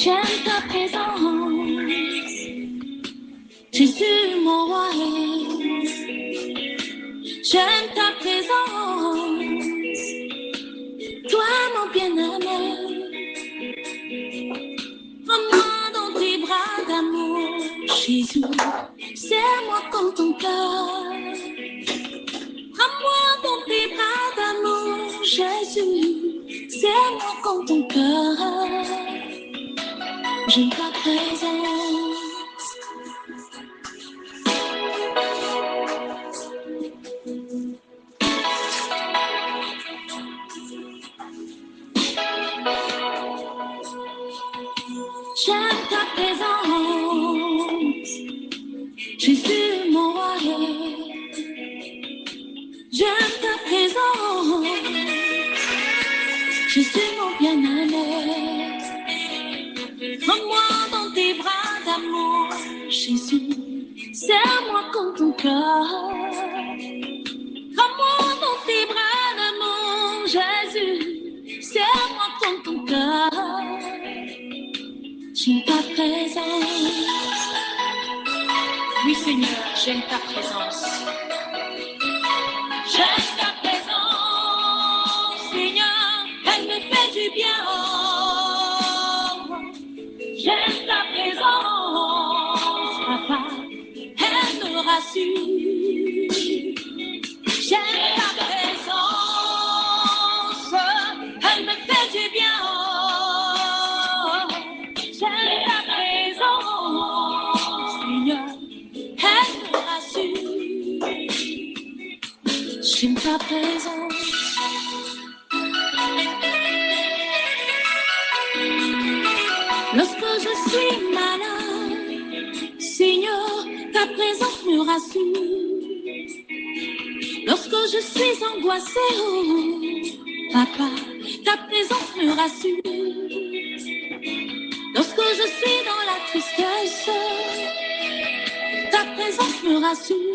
J'aime ta présence, Jésus mon roi. J'aime ta présence, toi mon bien-aimé. Prends-moi dans tes bras d'amour, Jésus. Serre-moi comme ton cœur. Prends-moi dans tes bras d'amour, Jésus. Serre-moi comme ton cœur. J'aime ta présence. J'aime ta présence, Jésus mon roi. J'aime ta présence, Jésus mon bien-aimé. Prends-moi dans tes bras d'amour, Jésus. Serre-moi comme ton cœur. Prends-moi dans tes bras d'amour, Jésus. Serre-moi comme ton cœur. J'aime ta présence. Oui, Seigneur, j'aime ta présence. J'aime ta présence, Seigneur. Elle me fait du bien. J'aime ta présence, Papa. Elle me rassure. J'aime ta présence. Elle me fait du bien. J'aime ta présence, Seigneur. Elle me rassure. J'aime ta présence. Lorsque je suis malade, Seigneur, ta présence me rassure. Lorsque je suis angoissée, oh, Papa, ta présence me rassure. Lorsque je suis dans la tristesse, ta présence me rassure.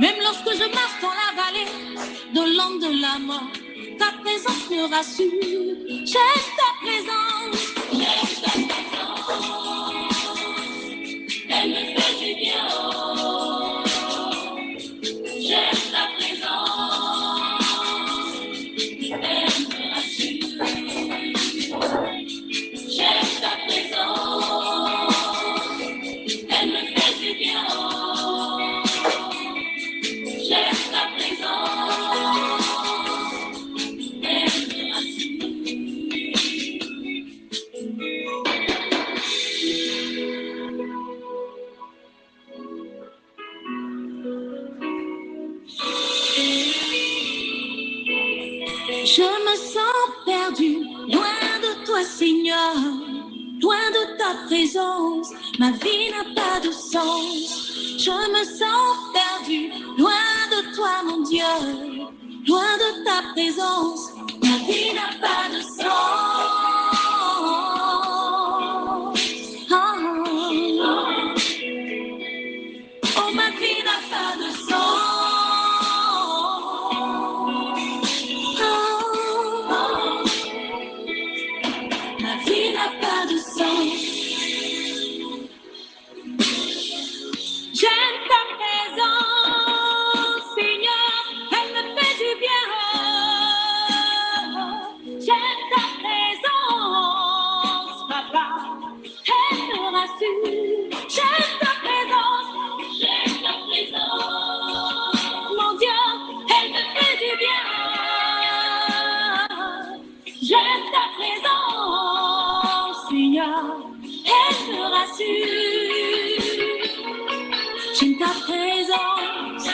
Même lorsque je marche dans la vallée de l'ombre de la mort, ta présence me rassure. J'aime ta présence. J'aime ta présence. Elle me fait du bien. J'aime ta présence. Elle me rassure. J'aime ta présence. Elle me fait du bien. J'aime ta présence. Elle me rassure. Je me sens perdue, loin de toi, Seigneur, loin de ta présence. Ma vie n'a pas de sens. Je me sens perdue, loin de toi, mon Dieu, loin de ta présence. Ma vie n'a pas de sens. Oh, ma vie n'a pas de sens. Ma vie n'a pas de sens. J'aime ta présence, Seigneur, elle me fait du bien. J'aime ta présence, Papa, elle me rassure. J'aime ta présence, mon Dieu, elle me fait du bien. J'aime ta présence, Seigneur, elle me rassure. J'aime ta présence.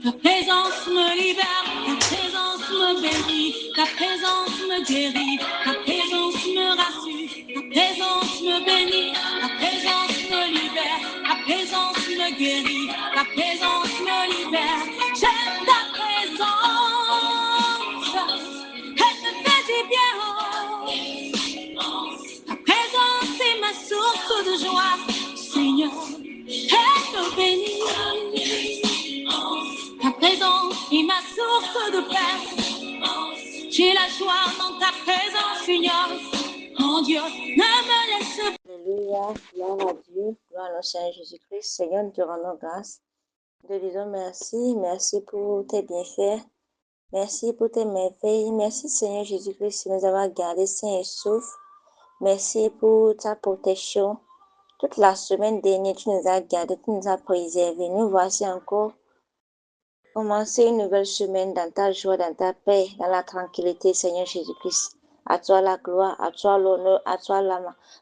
Ta présence me libère, ta présence me bénit, ta présence me guérit, ta présence me rassure, ta présence me bénit, ta présence me libère. présence me guérit, ta présence me libère. J'aime ta présence, elle me fait du bien. Ta présence est ma source de joie, Seigneur, elle me bénit. Ta présence est ma source de paix. J'ai la joie dans ta présence, Seigneur. Mon Dieu, ne me laisse pas. Alléluia, gloire à Dieu, gloire à notre Seigneur Jésus-Christ. Seigneur, nous te rendons grâce. Nous te disons merci, merci pour tes bienfaits, merci pour tes merveilles. Merci Seigneur Jésus-Christ de nous avoir gardés sains et saufs. Merci pour ta protection. Toute la semaine dernière, tu nous as gardés, tu nous as préservés. Nous voici encore commencer une nouvelle semaine dans ta joie, dans ta paix, dans la tranquillité, Seigneur Jésus-Christ. À toi la gloire, à toi l'honneur, à toi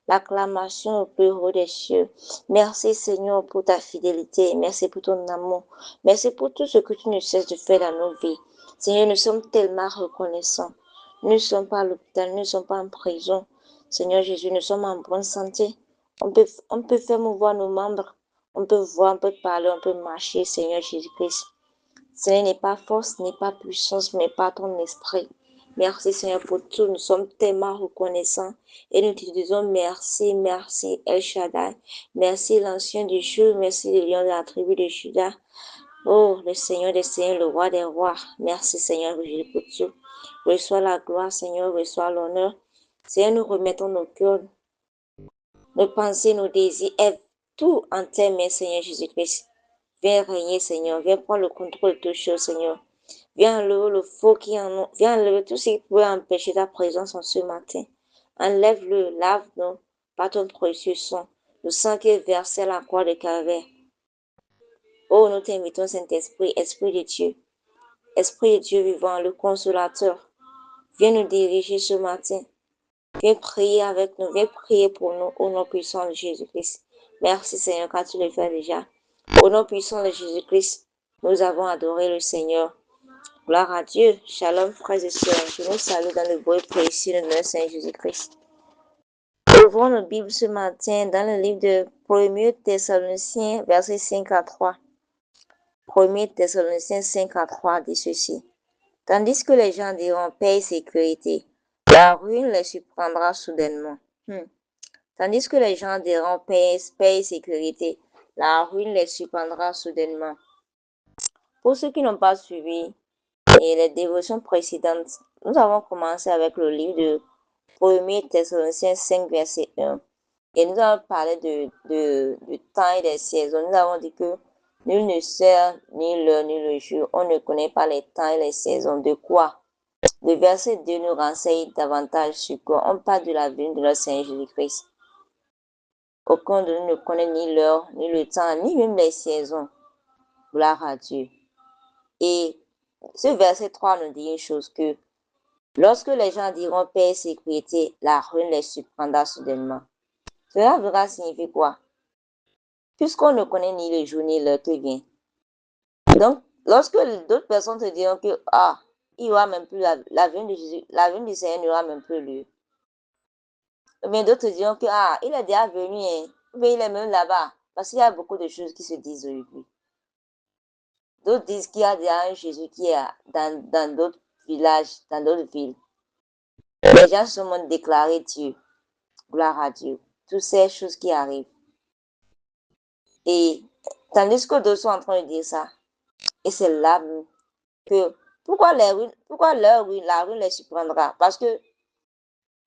l'acclamation au plus haut des cieux. Merci Seigneur pour ta fidélité, merci pour ton amour, merci pour tout ce que tu ne cesses de faire dans nos vies. Seigneur, nous sommes tellement reconnaissants. Nous ne sommes pas à l'hôpital, nous ne sommes pas en prison. Seigneur Jésus, nous sommes en bonne santé. On peut faire mouvoir nos membres, on peut voir, on peut parler, on peut marcher, Seigneur Jésus-Christ. Ce n'est pas force, ce n'est pas puissance, mais pas ton esprit. Merci Seigneur pour tout. Nous sommes tellement reconnaissants et nous te disons merci, merci El Shaddai. Merci l'ancien du jour, merci le lion de la tribu de Juda. Oh, le Seigneur des Seigneurs, le roi des rois. Merci Seigneur pour tout. Reçois la gloire Seigneur, reçois l'honneur. Seigneur, nous remettons nos cœurs, nos pensées, nos désirs, et tout en tes mains Seigneur Jésus-Christ. Viens régner, Seigneur. Viens prendre le contrôle de toutes choses, Seigneur. Viens enlever le faux qui en nous. Viens enlever tout ce qui peut empêcher ta présence en ce matin. Enlève-le, lave-nous par ton précieux sang. Le sang qui est versé à la croix de Calvaire. Oh, nous t'invitons, Saint-Esprit, Esprit de Dieu. Esprit de Dieu vivant, le consolateur. Viens nous diriger ce matin. Viens prier avec nous. Viens prier pour nous au nom puissant de Jésus-Christ. Merci, Seigneur, car tu le fais déjà. Au nom puissant de Jésus-Christ, nous avons adoré le Seigneur. Gloire à Dieu. Shalom, frères et sœurs. Je vous salue dans le beau et précieux de notre Seigneur Jésus-Christ. Ouvrons nos Bibles ce matin dans le livre de 1 Thessaloniciens, versets 5 à 3. 1 Thessaloniciens 5 à 3 dit ceci. Tandis que les gens diront paix et sécurité, la ruine les surprendra soudainement. Tandis que les gens diront paix et sécurité, la ruine les surprendra soudainement. Pour ceux qui n'ont pas suivi les dévotions précédentes, nous avons commencé avec le livre de 1 Thessaloniciens 5, verset 1. Et nous avons parlé du temps et des saisons. Nous avons dit que nul ne sait ni l'heure ni le jour. On ne connaît pas les temps et les saisons. De quoi? Le verset 2 nous renseigne davantage sur quoi? On parle de la venue de notre Seigneur Jésus-Christ. Aucun de nous ne connaît ni l'heure, ni le temps, ni même les saisons. Gloire à Dieu. Et ce verset 3 nous dit une chose que lorsque les gens diront paix et sécurité, la ruine les surprendra soudainement. Cela voudra signifier quoi? Puisqu'on ne connaît ni le jour ni l'heure qui vient. Donc, lorsque d'autres personnes te diront que il n'y aura même plus la venue de Jésus, la venue du Seigneur n'aura même plus lieu. Mais d'autres te diront que il est déjà venu, mais il est même là-bas. Parce qu'il y a beaucoup de choses qui se disent aujourd'hui. D'autres disent qu'il y a déjà un Jésus qui est dans d'autres villages, dans d'autres villes. Les gens se sont déclarés Dieu. Gloire à Dieu. Toutes ces choses qui arrivent. Et tandis que d'autres sont en train de dire ça. Et c'est là que pourquoi la ruine les surprendra? Parce que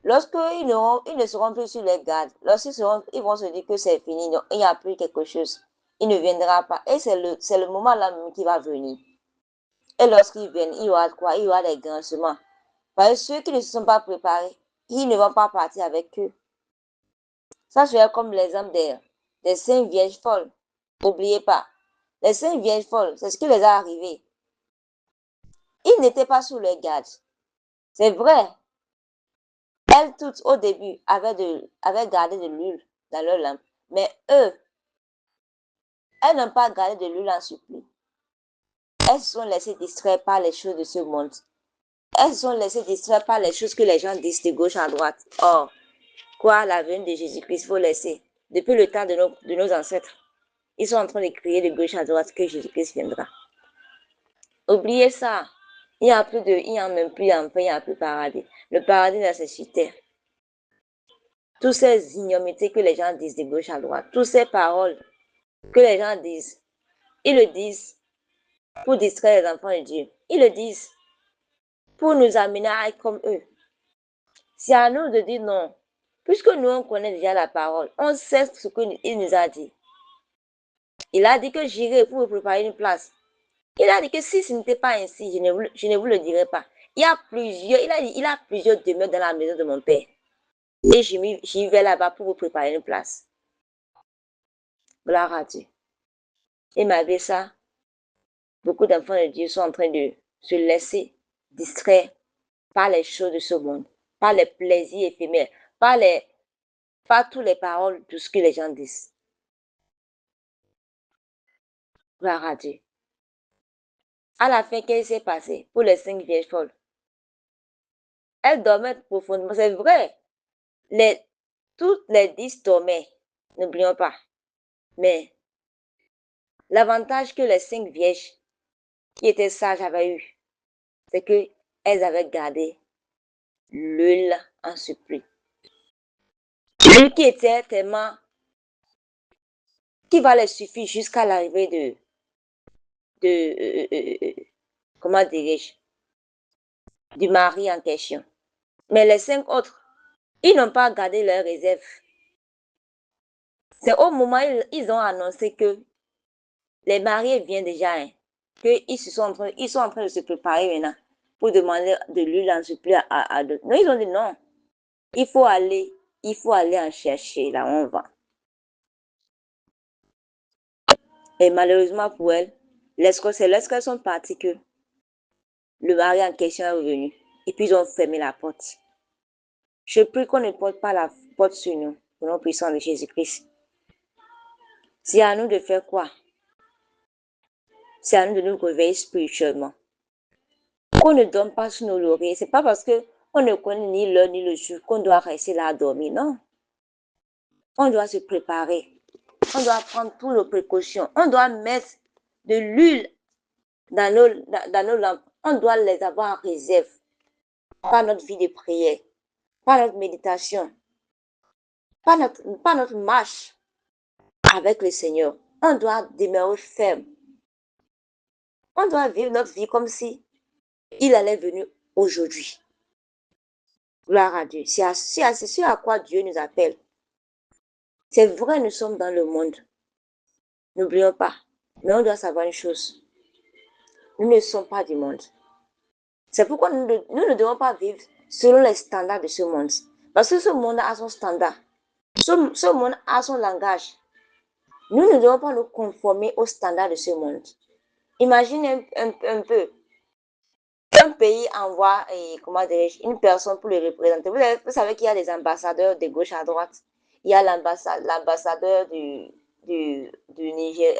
lorsqu'ils ne seront plus sur les gardes, ils vont se dire que c'est fini, donc il n'y a plus quelque chose. Il ne viendra pas. Et c'est le moment là même qui va venir. Et lorsqu'ils viennent, il y aura quoi? Il y aura des grincements. Parce que ceux qui ne se sont pas préparés, ils ne vont pas partir avec eux. Ça serait comme l'exemple des 5 vierges folles. N'oubliez pas. Les 5 vierges folles, c'est ce qui les a arrivés. Ils n'étaient pas sous les gardes. C'est vrai. Elles toutes au début avaient gardé de l'huile dans leur lampe. Mais eux, elles n'ont pas gardé de l'huile en supplie. Elles se sont laissées distraire par les choses de ce monde. Elles se sont laissées distraire par les choses que les gens disent de gauche à droite. Or, quoi, la venue de Jésus-Christ, il faut laisser. Depuis le temps de nos ancêtres. Ils sont en train de crier de gauche à droite que Jésus-Christ viendra. Oubliez ça. Il n'y a plus il n'y a même plus d'enfer, il n'y a plus de paradis. Le paradis, là, c'est sur terre. Toutes ces ignominités que les gens disent de gauche à droite, toutes ces paroles que les gens disent, ils le disent pour distraire les enfants de Dieu. Ils le disent pour nous amener à être comme eux. C'est à nous de dire non. Puisque nous, on connaît déjà la parole, on sait ce qu'il nous a dit. Il a dit que j'irai pour vous préparer une place. Il a dit que si ce n'était pas ainsi, je ne vous le dirai pas. Il a plusieurs demeures dans la maison de mon père. Et j'y vais là-bas pour vous préparer une place. Gloire à Dieu. Et malgré ça, beaucoup d'enfants de Dieu sont en train de se laisser distraire par les choses de ce monde, par les plaisirs éphémères, par toutes les paroles de ce que les gens disent. Gloire à Dieu. À la fin, qu'est-ce qui s'est passé pour les 5 vierges folles? Elles dormaient profondément. C'est vrai. Toutes les 10 dormaient. N'oublions pas. Mais l'avantage que les 5 vierges qui étaient sages avaient eu, c'est qu'elles avaient gardé l'huile en surplus. L'huile qui était tellement, qui va les suffire jusqu'à l'arrivée comment dirais-je, du mari en question. Mais les 5 autres, ils n'ont pas gardé leur réserve. C'est au moment où ils ont annoncé que les mariés viennent déjà, hein, qu'ils sont en train de se préparer maintenant pour demander de l'huile en surplus à d'autres. Non, ils ont dit non. Il faut aller en chercher là où on va. Et malheureusement pour elles, c'est lorsqu'elles sont parties que le mari en question est revenu. Et puis ils ont fermé la porte. Je prie qu'on ne porte pas la porte sur nous, au nom puissant de Jésus-Christ. C'est à nous de faire quoi? C'est à nous de nous réveiller spirituellement. Qu'on ne dorme pas sur nos lauriers. C'est pas parce qu'on ne connaît ni l'heure ni le jour qu'on doit rester là à dormir, non. On doit se préparer. On doit prendre toutes nos précautions. On doit mettre de l'huile dans nos lampes. On doit les avoir en réserve par notre vie de prière, par notre méditation, par notre marche avec le Seigneur. On doit demeurer ferme. On doit vivre notre vie comme si il allait venir aujourd'hui. Gloire à Dieu. C'est ce à quoi Dieu nous appelle. C'est vrai, nous sommes dans le monde. N'oublions pas. Mais on doit savoir une chose. Nous ne sommes pas du monde. C'est pourquoi nous ne devons pas vivre selon les standards de ce monde. Parce que ce monde a son standard. Ce monde a son langage. Nous ne devons pas nous conformer aux standards de ce monde. Imaginez un peu. Un pays envoie, une personne pour le représenter. Vous savez qu'il y a des ambassadeurs de gauche à droite. Il y a l'ambassadeur du Niger,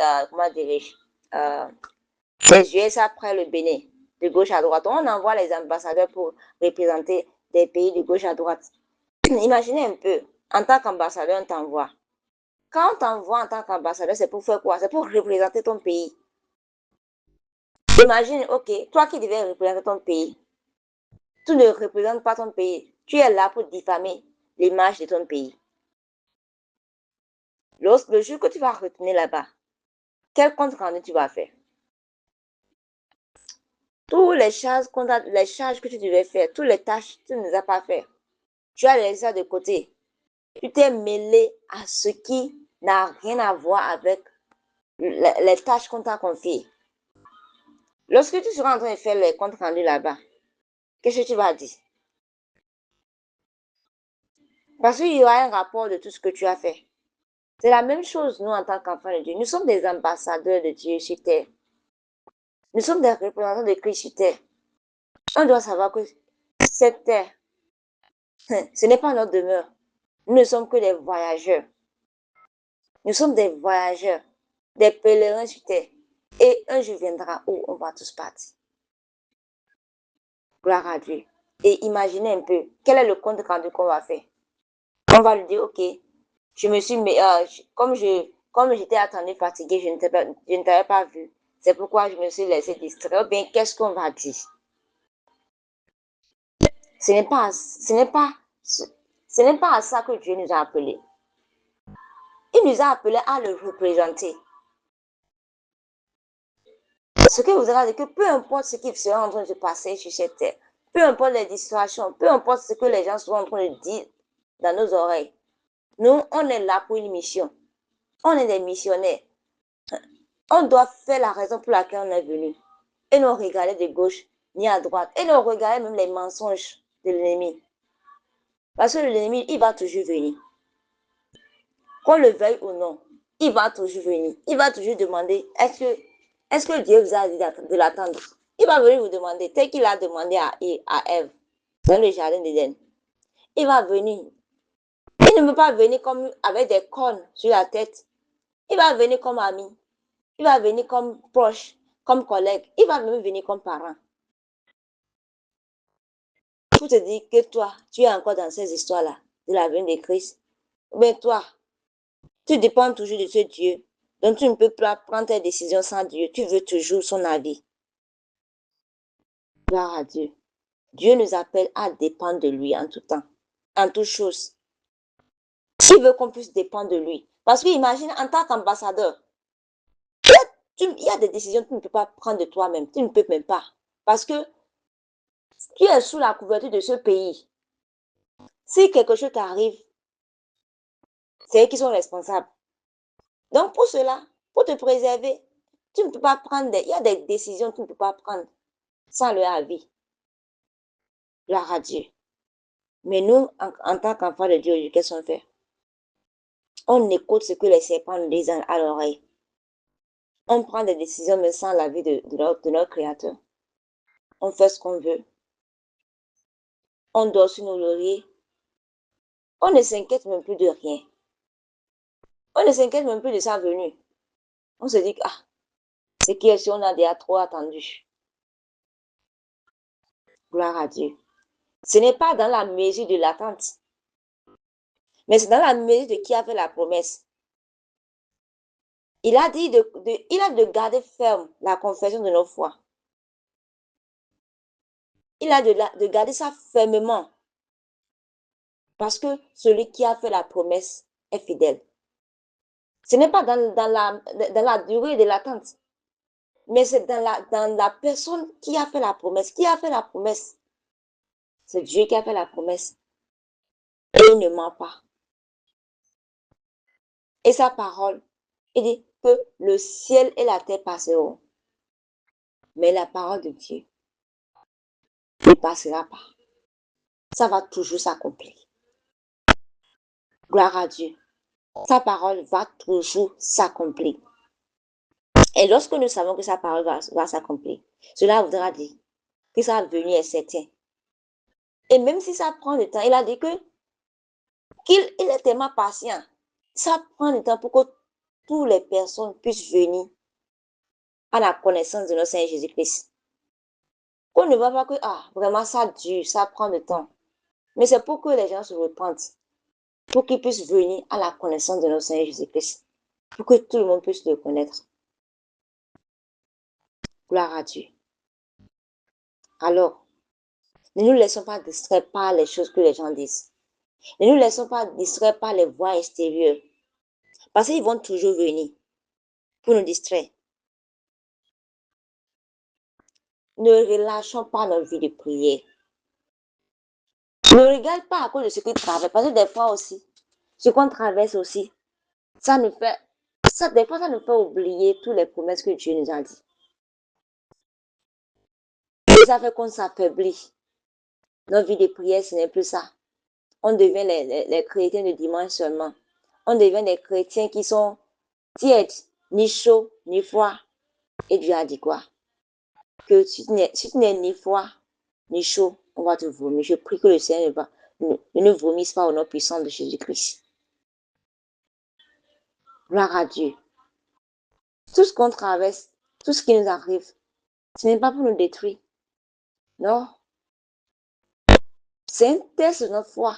des US après le Bénin, de gauche à droite. On envoie les ambassadeurs pour représenter des pays de gauche à droite. Imaginez un peu, en tant qu'ambassadeur, on t'envoie. Quand on t'envoie en tant qu'ambassadeur, c'est pour faire quoi? C'est pour représenter ton pays. Imagine, ok, toi qui devais représenter ton pays, tu ne représentes pas ton pays. Tu es là pour diffamer l'image de ton pays. Le jour que tu vas retourner là-bas, quel compte rendu tu vas faire? Toutes les charges que tu devais faire, toutes les tâches, tu ne les as pas fait. Tu as laissé ça de côté. Tu t'es mêlé à ce qui n'a rien à voir avec les tâches qu'on t'a confiées. Lorsque tu seras en train de faire les comptes rendus là-bas, qu'est-ce que tu vas dire? Parce qu'il y aura un rapport de tout ce que tu as fait. C'est la même chose, nous, en tant qu'enfants de Dieu. Nous sommes des ambassadeurs de Dieu sur terre. Nous sommes des représentants de Christ sur terre. On doit savoir que cette terre, ce n'est pas notre demeure. Nous ne sommes que des voyageurs. Nous sommes des voyageurs, des pèlerins sur terre. Et un jour viendra où on va tous partir. Gloire à Dieu. Et imaginez un peu, quel est le compte rendu qu'on va faire? On va lui dire, ok, je me suis, comme comme j'étais attendue fatiguée, je ne t'avais pas vu. C'est pourquoi je me suis laissée distraire. Ou bien, qu'est-ce qu'on va dire? Ce n'est pas à ça que Dieu nous a appelés. Il nous a appelés à le représenter. Ce que vous avez dit, que peu importe ce qui sera en train de se passer sur cette terre, peu importe les distractions, peu importe ce que les gens sont en train de dire dans nos oreilles, nous, on est là pour une mission. On est des missionnaires. On doit faire la raison pour laquelle on est venu. Et non regarder de gauche ni à droite. Et non regarder même les mensonges de l'ennemi. Parce que l'ennemi, il va toujours venir. Qu'on le veuille ou non, il va toujours venir. Il va toujours demander, est-ce que Dieu vous a dit de l'attendre? Il va venir vous demander, tel qu'il a demandé à Ève dans le jardin d'Éden. Il va venir. Il ne peut pas venir comme avec des cornes sur la tête. Il va venir comme ami. Il va venir comme proche, comme collègue. Il va même venir comme parent. Pour te dire que toi, tu es encore dans ces histoires-là de la venue de Christ. Mais toi, tu dépends toujours de ce Dieu. Donc tu ne peux pas prendre tes décisions sans Dieu. Tu veux toujours son avis. Gloire à Dieu. Dieu nous appelle à dépendre de lui en tout temps, en toutes choses. Il veut qu'on puisse dépendre de lui. Parce que imagine, en tant qu'ambassadeur, il y a des décisions que tu ne peux pas prendre de toi-même. Tu ne peux même pas. Parce que tu es sous la couverture de ce pays. Si quelque chose t'arrive, c'est eux qui sont responsables. Donc pour cela, pour te préserver, tu ne peux pas prendre il y a des décisions que tu ne peux pas prendre sans leur avis. Gloire à Dieu. Mais nous, en tant qu'enfants de Dieu, qu'est-ce qu'on fait? On écoute ce que les serpents nous disent à l'oreille. On prend des décisions mais sans l'avis de notre Créateur. On fait ce qu'on veut. On dort sur nos lauriers. On ne s'inquiète même plus de rien. On ne s'inquiète même plus de sa venue. On se dit que, ce qui est sûr, on a déjà trop attendu. Gloire à Dieu. Ce n'est pas dans la mesure de l'attente, mais c'est dans la mesure de qui a fait la promesse. Il a dit de garder ferme la confession de nos foi. Il a de garder ça fermement. Parce que celui qui a fait la promesse est fidèle. Ce n'est pas dans la durée de l'attente, mais c'est dans la personne qui a fait la promesse. Qui a fait la promesse? C'est Dieu qui a fait la promesse. Et il ne ment pas. Et sa parole, il dit que le ciel et la terre passeront. Mais la parole de Dieu ne passera pas. Ça va toujours s'accomplir. Gloire à Dieu. Sa parole va toujours s'accomplir. Et lorsque nous savons que sa parole va s'accomplir, cela voudra dire que sa venue est certaine. Et même si ça prend du temps, il a dit qu'il est tellement patient. Ça prend du temps pour que toutes les personnes puissent venir à la connaissance de notre Seigneur Jésus-Christ. On ne voit pas que, vraiment ça dure, ça prend du temps. Mais c'est pour que les gens se repentent, pour qu'ils puissent venir à la connaissance de notre Seigneur Jésus-Christ, pour que tout le monde puisse le connaître. Gloire à Dieu. Alors, ne nous laissons pas distraire par les choses que les gens disent. Ne nous laissons pas distraire par les voix extérieures. Parce qu'ils vont toujours venir pour nous distraire. Ne relâchons pas notre vie de prière. Ne regarde pas à cause de ce que tu traverses. Parce que des fois aussi, ce qu'on traverse aussi, des fois, ça nous fait oublier toutes les promesses que Dieu nous a dit. Et ça fait qu'on s'affaiblit. Notre vie de prière, ce n'est plus ça. On devient les chrétiens de dimanche seulement. On devient des chrétiens qui sont tièdes, ni chauds, ni froids. Et Dieu a dit quoi? Que si tu n'es ni froid, ni chaud, on va te vomir. Je prie que le Seigneur ne nous vomisse pas au nom puissant de Jésus-Christ. Gloire à Dieu. Tout ce qu'on traverse, tout ce qui nous arrive, ce n'est pas pour nous détruire. Non. C'est un test de notre foi.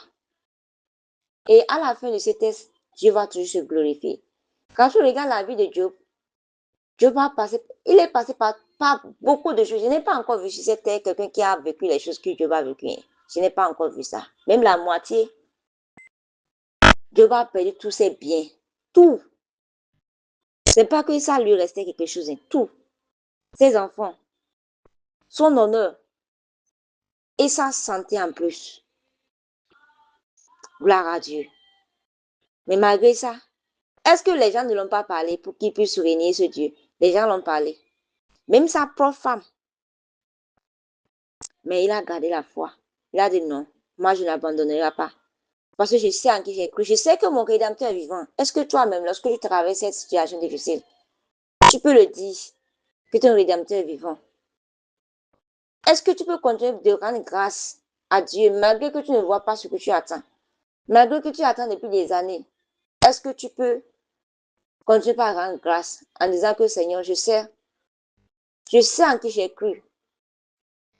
Et à la fin de ce test, Dieu va toujours se glorifier. Quand tu regardes la vie de Job, il est passé par beaucoup de choses. Je n'ai pas encore vu sur cette terre quelqu'un qui a vécu les choses que Job a vécues. Je n'ai pas encore vu ça. Même la moitié. Job a perdu tous ses biens. Tout. C'est pas que ça lui restait quelque chose. Tout. Ses enfants. Son honneur. Et sa santé en plus. Gloire à Dieu. Mais malgré ça, est-ce que les gens ne l'ont pas parlé pour qu'il puisse régner ce Dieu? Les gens l'ont parlé. Même sa propre femme. Mais il a gardé la foi. Il a dit non, moi je n'abandonnerai pas. Parce que je sais en qui j'ai cru. Je sais que mon Rédempteur est vivant. Est-ce que toi-même, lorsque tu traverses cette situation difficile, tu peux le dire que ton Rédempteur est vivant? Est-ce que tu peux continuer de rendre grâce à Dieu malgré que tu ne vois pas ce que tu attends? Malgré que tu attends depuis des années, est-ce que tu peux continuer par rendre grâce en disant que Seigneur, je sais en qui j'ai cru.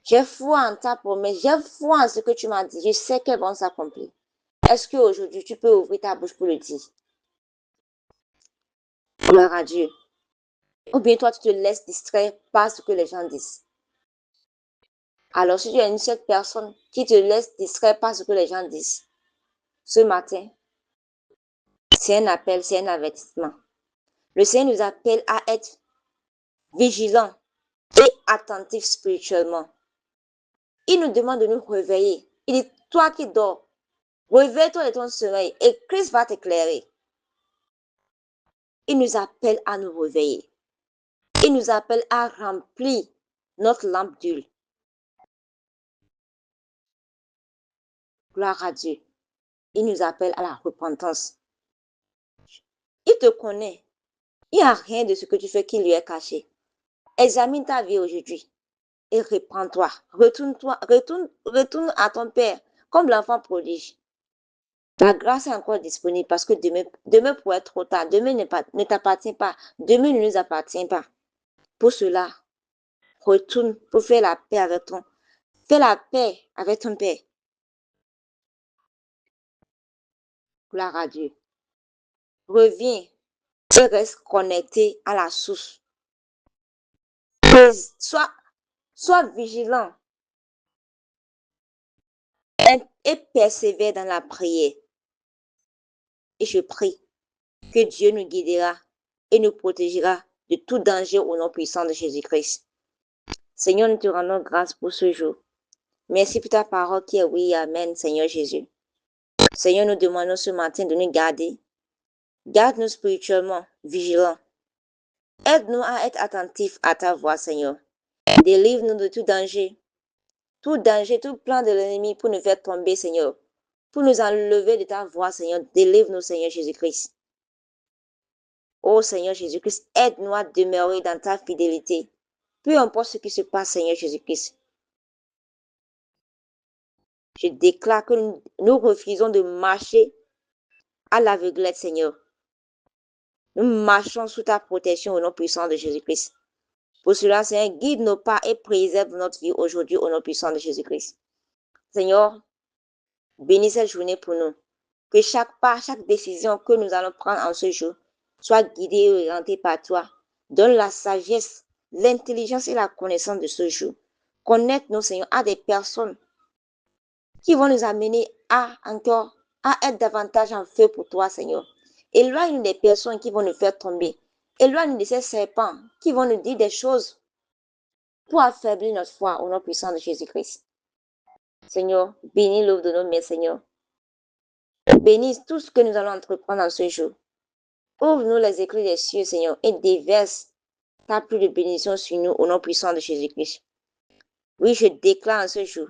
J'ai foi en ta promesse, j'ai foi en ce que tu m'as dit. Je sais qu'elles vont s'accomplir. Est-ce qu'aujourd'hui, tu peux ouvrir ta bouche pour le dire? Gloire à Dieu. Ou bien toi, tu te laisses distraire par ce que les gens disent. Alors, si tu es une seule personne qui te laisse distraire par ce que les gens disent, ce matin, c'est un appel, c'est un avertissement. Le Seigneur nous appelle à être vigilants et attentifs spirituellement. Il nous demande de nous réveiller. Il dit, toi qui dors, réveille-toi de ton sommeil et Christ va t'éclairer. Il nous appelle à nous réveiller. Il nous appelle à remplir notre lampe d'huile. Gloire à Dieu. Il nous appelle à la repentance. Il te connaît. Il n'y a rien de ce que tu fais qui lui est caché. Examine ta vie aujourd'hui et reprends-toi. Retourne à ton Père comme l'enfant prodige. La grâce est encore disponible parce que demain pourrait être trop tard. Demain ne t'appartient pas. Demain ne nous appartient pas. Pour cela, retourne pour faire la paix avec fais la paix avec ton Père. Gloire à Dieu. Reviens et reste connecté à la source. Sois vigilant et persévère dans la prière. Et je prie que Dieu nous guidera et nous protégera de tout danger au nom puissant de Jésus-Christ. Seigneur, nous te rendons grâce pour ce jour. Merci pour ta parole qui est oui, amen, Seigneur Jésus. Seigneur, nous demandons ce matin de nous garder. Garde-nous spirituellement vigilants. Aide-nous à être attentifs à ta voix, Seigneur. Délivre-nous de tout danger, tout plan de l'ennemi pour nous faire tomber, Seigneur. Pour nous enlever de ta voix, Seigneur. Délivre-nous, Seigneur Jésus-Christ. Oh Seigneur Jésus-Christ, aide-nous à demeurer dans ta fidélité. Peu importe ce qui se passe, Seigneur Jésus-Christ. Je déclare que nous refusons de marcher à l'aveuglette, Seigneur. Nous marchons sous ta protection au nom puissant de Jésus-Christ. Pour cela, Seigneur, guide nos pas et préserve notre vie aujourd'hui au nom puissant de Jésus-Christ. Seigneur, bénis cette journée pour nous. Que chaque pas, chaque décision que nous allons prendre en ce jour soit guidée et orientée par toi. Donne la sagesse, l'intelligence et la connaissance de ce jour. Connecte-nous, Seigneur, à des personnes qui vont nous amener à être davantage en feu pour toi, Seigneur. Éloigne des personnes qui vont nous faire tomber. Éloigne de ces serpents qui vont nous dire des choses pour affaiblir notre foi au nom puissant de Jésus-Christ. Seigneur, bénis l'œuvre de nos mains, Seigneur. Bénis tout ce que nous allons entreprendre en ce jour. Ouvre-nous les écrits des cieux, Seigneur, et déverse ta pluie de bénédiction sur nous au nom puissant de Jésus-Christ. Oui, je déclare en ce jour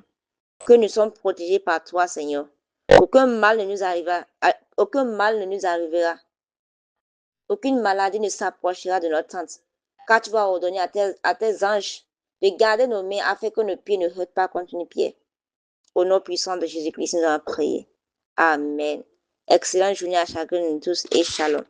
que nous sommes protégés par toi, Seigneur. Aucun mal ne nous arrivera. Aucune maladie ne s'approchera de notre tente. Car tu vas ordonner à tes anges de garder nos mains afin que nos pieds ne heurtent pas contre une pierre. Au nom puissant de Jésus-Christ, nous allons prier. Amen. Excellente journée à chacun de nous tous et shalom.